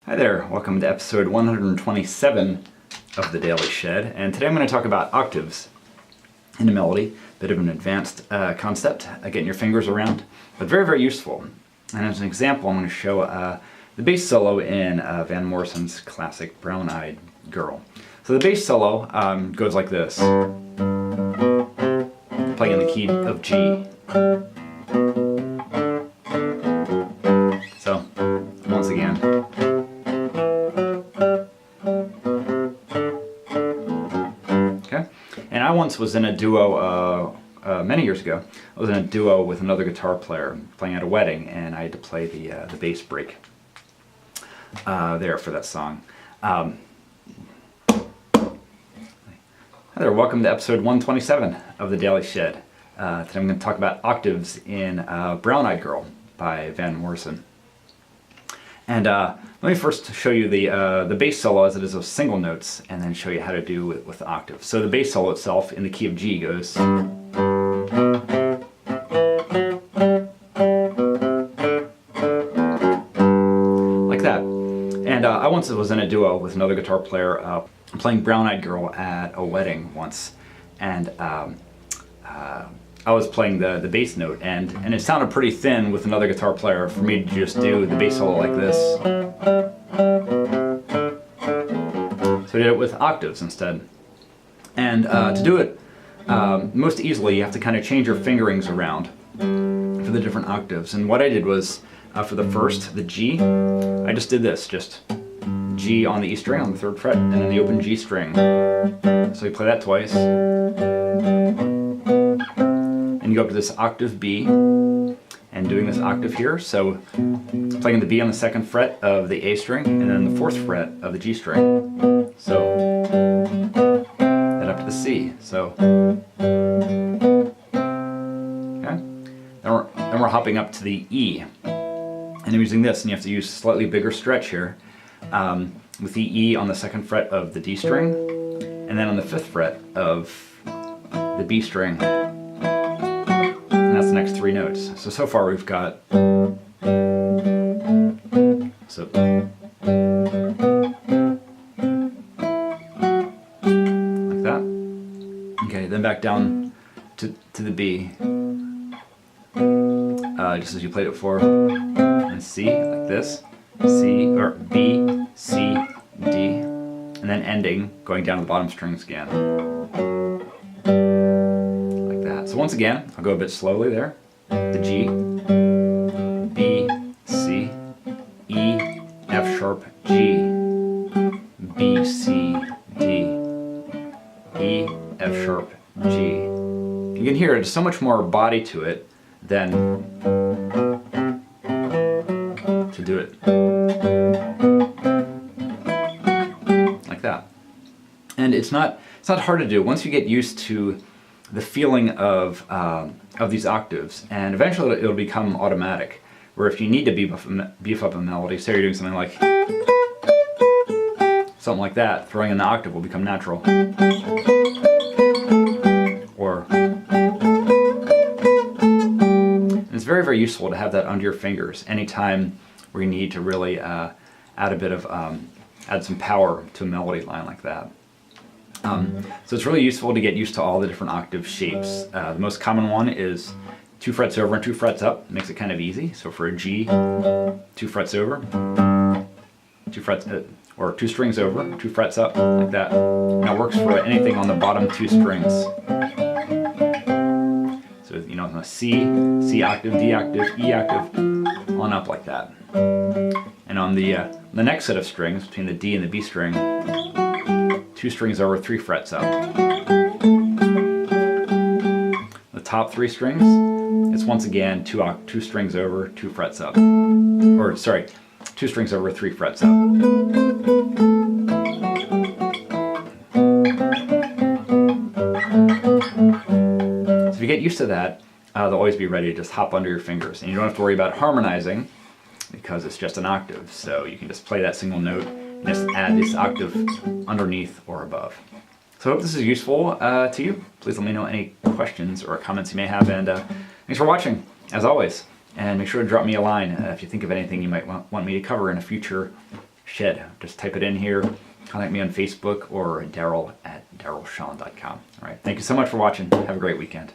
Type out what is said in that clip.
Hi there, welcome to episode 127 of the Daily Shed, and today I'm going to talk about octaves in a melody. Bit of an advanced concept, getting your fingers around, but very, very useful. And as an example, I'm going to show the bass solo in Van Morrison's classic Brown Eyed Girl. So the bass solo goes like this, playing in the key of G. So, once again. And I once was in a duo, many years ago, I was in a duo with another guitar player playing at a wedding, and I had to play the bass break there for that song. Hi there, welcome to episode 127 of the Daily Shed. Today I'm going to talk about octaves in Brown Eyed Girl by Van Morrison. And let me first show you the bass solo as it is of single notes, and then show you how to do it with the octaves. So the bass solo itself in the key of G goes like that. And I once was in a duo with another guitar player playing Brown Eyed Girl at a wedding once, and I was playing the bass note, and it sounded pretty thin with another guitar player for me to just do the bass solo like this. So I did it with octaves instead. And to do it most easily, you have to kind of change your fingerings around for the different octaves. And what I did was, for the first, the G, I just did this, just G on the E string on the 3rd fret, and then the open G string. So you play that twice. And you go up to this octave B, and doing this octave here, so playing the B on the 2nd fret of the A string, and then the 4th fret of the G string. So, then up to the C. So, okay. Then we're hopping up to the E, and I'm using this, and you have to use slightly bigger stretch here, with the E on the 2nd fret of the D string, and then on the 5th fret of the B string. That's the next 3 notes. So far we've got like that. Okay, then back down to the B, just as you played it before, and C like this, C or B, C, D, and then ending going down to the bottom strings again. So once again, I'll go a bit slowly there. The G, B, C, E, F sharp, G, B, C, D, E, F sharp, G. You can hear there's so much more body to it than to do it like that. And it's not hard to do once you get used to the feeling of these octaves, and eventually it'll become automatic, where if you need to beef up a melody, say you're doing something like that, throwing in the octave will become natural. Or, and it's very, very useful to have that under your fingers anytime where you need to really add some power to a melody line like that. So it's really useful to get used to all the different octave shapes. The most common one is 2 frets over and 2 frets up. It makes it kind of easy. So for a G, 2 frets over, 2 frets, or 2 strings over, 2 frets up, like that. And that works for anything on the bottom 2 strings. So you know, C octave, D octave, E octave, on up like that. And on the next set of strings, between the D and the B string, 2 strings over, 3 frets up. The top 3 strings, it's once again 2 strings over, 2 frets up. Or sorry, 2 strings over, 3 frets up. So if you get used to that, they'll always be ready to just hop under your fingers. And you don't have to worry about harmonizing, because it's just an octave. So you can just play that single note, just add this octave underneath or above. So I hope this is useful to you. Please let me know any questions or comments you may have, and thanks for watching, as always. And make sure to drop me a line if you think of anything you might want me to cover in a future Shed. Just type it in here. Contact me on Facebook or Daryl at darylshawn.com. All right. Thank you so much for watching. Have a great weekend.